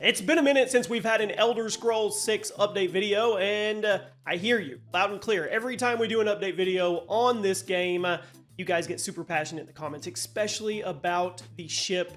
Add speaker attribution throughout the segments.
Speaker 1: It's been a minute since we've had an Elder Scrolls 6 update video, and I hear you loud and clear. Every time we do an update video on this game, you guys get super passionate in the comments, especially about the ship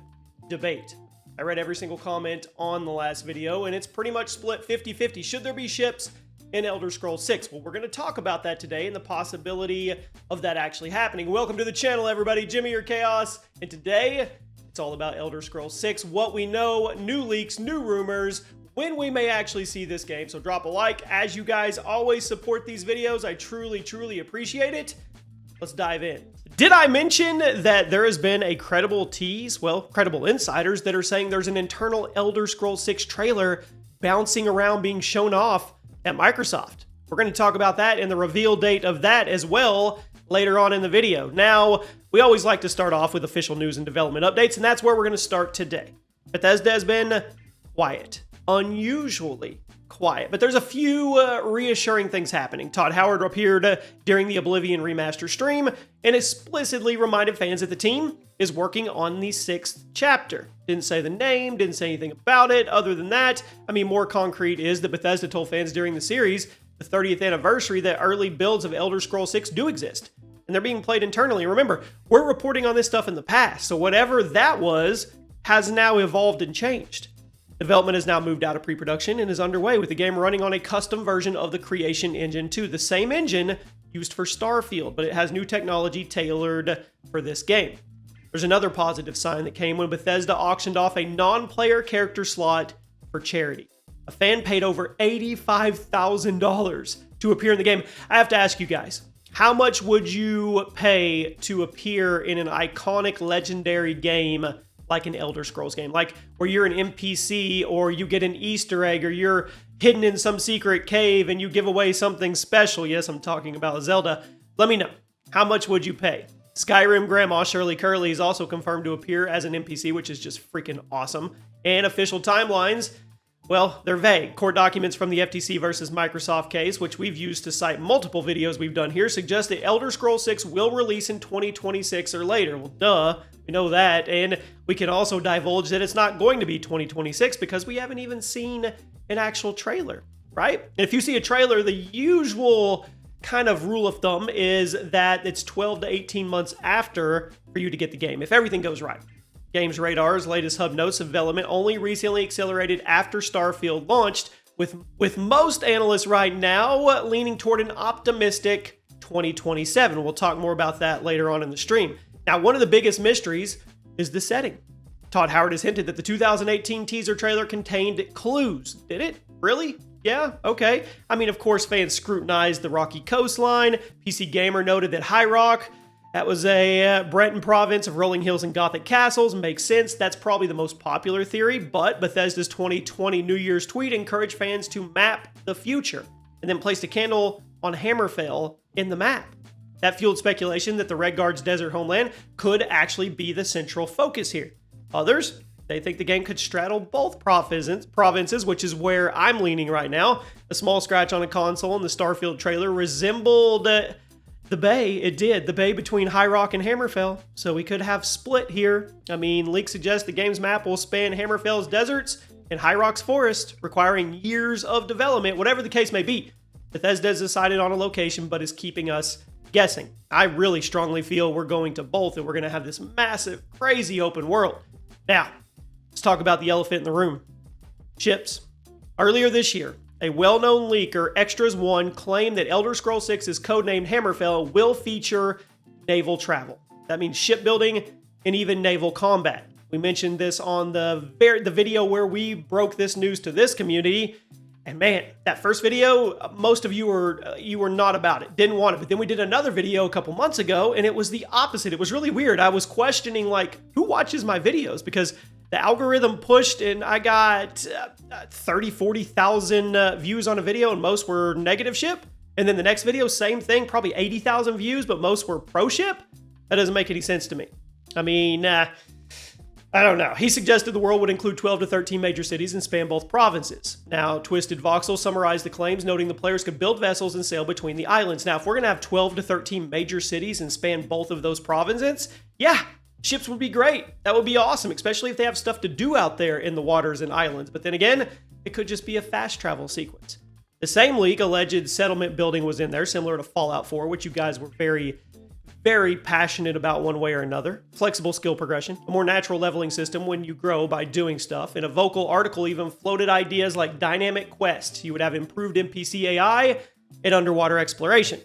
Speaker 1: debate. I read every single comment on the last video, and it's pretty much split 50-50. Should there be ships in Elder Scrolls 6? Well, we're going to talk about that today and the possibility of that actually happening. Welcome to the channel, everybody. Jimmy or Chaos, and today it's all about Elder Scrolls 6, what we know, new leaks, new rumors, when we may actually see this game. So drop a like. As you guys always support these videos, I truly appreciate it. Let's dive in. Did I mention that there has been a credible tease, well, credible insiders that are saying there's an internal Elder Scrolls 6 trailer bouncing around being shown off at Microsoft? We're going to talk about that and the reveal date of that as well later on in the video. Now, we always like to start off with official news and development updates, and that's where we're going to start today. Bethesda has been quiet, unusually quiet, but there's a few reassuring things happening. Todd Howard appeared during the Oblivion Remaster stream and explicitly reminded fans that the team is working on the 6th chapter. Didn't say the name, didn't say anything about it. Other than that, I mean, more concrete is that Bethesda told fans during the series, the 30th anniversary, that early builds of Elder Scrolls 6 do exist. And they're being played internally. Remember, we're reporting on this stuff in the past, so whatever that was has now evolved and changed. Development has now moved out of pre-production and is underway, with the game running on a custom version of the Creation Engine 2, the same engine used for Starfield, but it has new technology tailored for this game. There's another positive sign that came when Bethesda auctioned off a non-player character slot for charity. A fan paid over $85,000 to appear in the game. I have to ask you guys, how much would you pay to appear in an iconic, legendary game like an Elder Scrolls game? Like where you're an NPC, or you get an Easter egg, or you're hidden in some secret cave and you give away something special. Yes, I'm talking about Zelda. Let me know. How much would you pay? Skyrim Grandma Shirley Curley is also confirmed to appear as an NPC, which is just freaking awesome. And official timelines, well, they're vague. Court documents from the FTC versus Microsoft case, which we've used to cite multiple videos we've done here, suggest that Elder Scrolls 6 will release in 2026 or later. Well, duh, we know that. And we can also divulge that it's not going to be 2026 because we haven't even seen an actual trailer, right? And if you see a trailer, the usual kind of rule of thumb is that it's 12 to 18 months after for you to get the game, if everything goes right. Games Radar's latest hub notes of development only recently accelerated after Starfield launched, with most analysts right now leaning toward an optimistic 2027. We'll talk more about that later on in the stream. Now, one of the biggest mysteries is the setting. Todd Howard has hinted that the 2018 teaser trailer contained clues. Did it? Really? Yeah? Okay. I mean, of course, fans scrutinized the rocky coastline. PC Gamer noted that High Rock, that was a Breton province of rolling hills and Gothic castles. Makes sense. That's probably the most popular theory, but Bethesda's 2020 New Year's tweet encouraged fans to map the future and then placed a candle on Hammerfell in the map. That fueled speculation that the Red Guard's desert homeland could actually be the central focus here. Others, they think the game could straddle both provinces, which is where I'm leaning right now. A small scratch on a console in the Starfield trailer resembled the bay. It did. The bay between High Rock and Hammerfell. So we could have split here. I mean, leaks suggest the game's map will span Hammerfell's deserts and High Rock's forest, requiring years of development. Whatever the case may be, Bethesda has decided on a location, but is keeping us guessing. I really strongly feel we're going to both, and we're going to have this massive, crazy open world. Now, let's talk about the elephant in the room. Ships. Earlier this year, a well-known leaker, Extras One, claimed that Elder Scrolls 6's codenamed Hammerfell will feature naval travel. That means shipbuilding and even naval combat. We mentioned this on the video where we broke this news to this community. And man, that first video, most of you were not about it, didn't want it. But then we did another video a couple months ago, and it was the opposite. It was really weird. I was questioning, like, who watches my videos? Because the algorithm pushed, and I got 30, 40,000 views on a video, and most were negative ship. And then the next video, same thing, probably 80,000 views, but most were pro ship. That doesn't make any sense to me. I mean, I don't know. He suggested the world would include 12 to 13 major cities and span both provinces. Now, Twisted Voxel summarized the claims, noting the players could build vessels and sail between the islands. Now, if we're going to have 12 to 13 major cities and span both of those provinces, yeah, Ships would be great. That would be awesome, especially if they have stuff to do out there in the waters and islands. But then again, it could just be a fast travel sequence. The same leak alleged settlement building was in there, similar to Fallout 4, which you guys were very, very passionate about one way or another. Flexible skill progression, a more natural leveling system when you grow by doing stuff. And a vocal article even floated ideas like dynamic quests. You would have improved NPC AI and underwater exploration.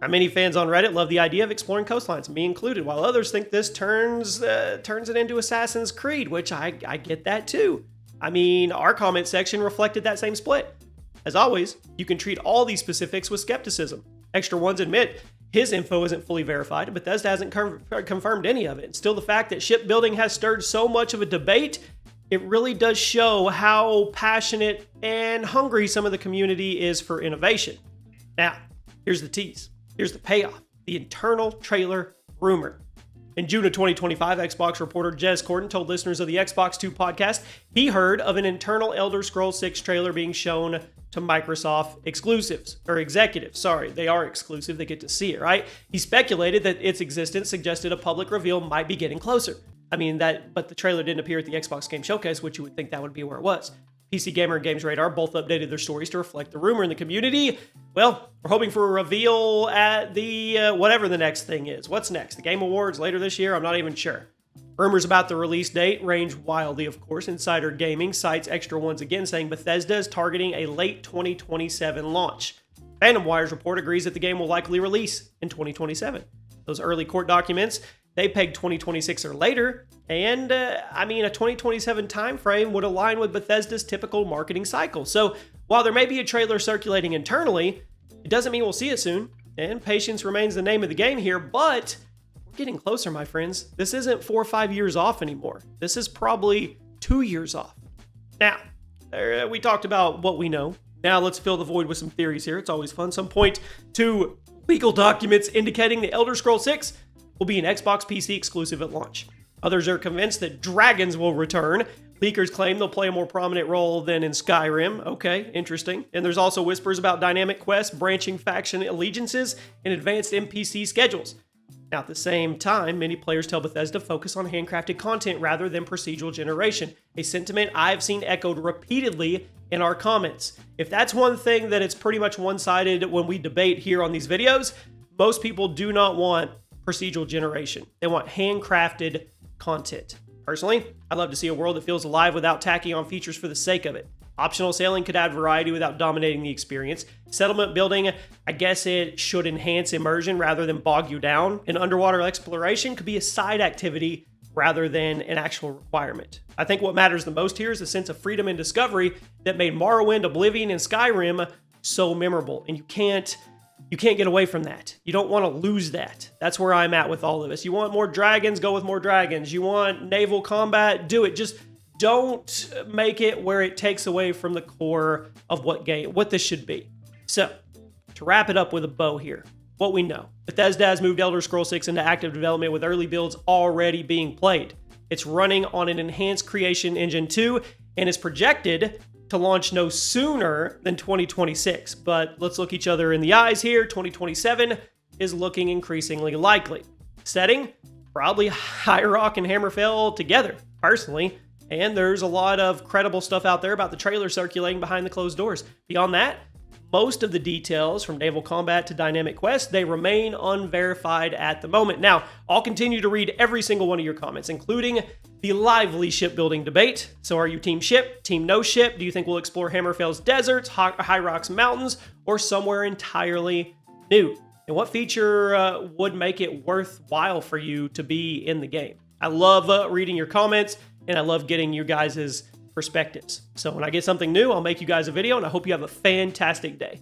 Speaker 1: Now, many fans on Reddit love the idea of exploring coastlines, me included, while others think this turns it into Assassin's Creed, which I get that too. I mean, our comment section reflected that same split. As always, you can treat all these specifics with skepticism. Extra Ones admit his info isn't fully verified, but Bethesda hasn't confirmed any of it. And still, the fact that shipbuilding has stirred so much of a debate, it really does show how passionate and hungry some of the community is for innovation. Now, here's the tease. Here's the payoff. The internal trailer rumor. In June of 2025, Xbox reporter Jez Corden told listeners of the Xbox 2 podcast he heard of an internal Elder Scrolls 6 trailer being shown to Microsoft executives. Sorry, they are exclusive. They get to see it, right? He speculated that its existence suggested a public reveal might be getting closer. But the trailer didn't appear at the Xbox Game Showcase, which you would think that would be where it was. PC Gamer and Games Radar both updated their stories to reflect the rumor in the community. Well, we're hoping for a reveal at the whatever the next thing is. What's next? The Game Awards later this year? I'm not even sure. Rumors about the release date range wildly, of course. Insider Gaming cites Extra Ones again, saying Bethesda is targeting a late 2027 launch. Phantom Wire's report agrees that the game will likely release in 2027. Those early court documents, they peg 2026 or later, and a 2027 timeframe would align with Bethesda's typical marketing cycle. So while there may be a trailer circulating internally, it doesn't mean we'll see it soon, and patience remains the name of the game here, but we're getting closer, my friends. This isn't 4 or 5 years off anymore. This is probably 2 years off. Now, we talked about what we know. Now let's fill the void with some theories here. It's always fun. Some point to legal documents indicating the Elder Scrolls 6 will be an Xbox PC exclusive at launch. Others are convinced that dragons will return. Leakers claim they'll play a more prominent role than in Skyrim. Okay, interesting. And there's also whispers about dynamic quests, branching faction allegiances, and advanced NPC schedules. Now, at the same time, many players tell Bethesda to focus on handcrafted content rather than procedural generation, a sentiment I've seen echoed repeatedly in our comments. If that's one thing that it's pretty much one-sided when we debate here on these videos, most people do not want procedural generation. They want handcrafted content. Personally, I'd love to see a world that feels alive without tacking on features for the sake of it. Optional sailing could add variety without dominating the experience. Settlement building, I guess it should enhance immersion rather than bog you down. And underwater exploration could be a side activity rather than an actual requirement. I think what matters the most here is the sense of freedom and discovery that made Morrowind, Oblivion, and Skyrim so memorable. And you can't get away from that. You don't want to lose that. That's where I'm at with all of this. You want more dragons, go with more dragons. You want naval combat, do it. Just don't make it where it takes away from the core of what this should be. So, to wrap it up with a bow here, what we know. Bethesda has moved Elder Scrolls 6 into active development with early builds already being played. It's running on an enhanced Creation Engine 2 and is projected to launch no sooner than 2026. But let's look each other in the eyes here. 2027 is looking increasingly likely. Setting? Probably High Rock and Hammerfell together, personally. And there's a lot of credible stuff out there about the trailer circulating behind the closed doors. Beyond that, most of the details from naval combat to dynamic quests, they remain unverified at the moment. Now, I'll continue to read every single one of your comments, including the lively shipbuilding debate. So are you team ship, team no ship? Do you think we'll explore Hammerfell's deserts, High Rock's mountains, or somewhere entirely new? And what feature would make it worthwhile for you to be in the game? I love reading your comments, and I love getting you guys' perspectives. So when I get something new, I'll make you guys a video, and I hope you have a fantastic day.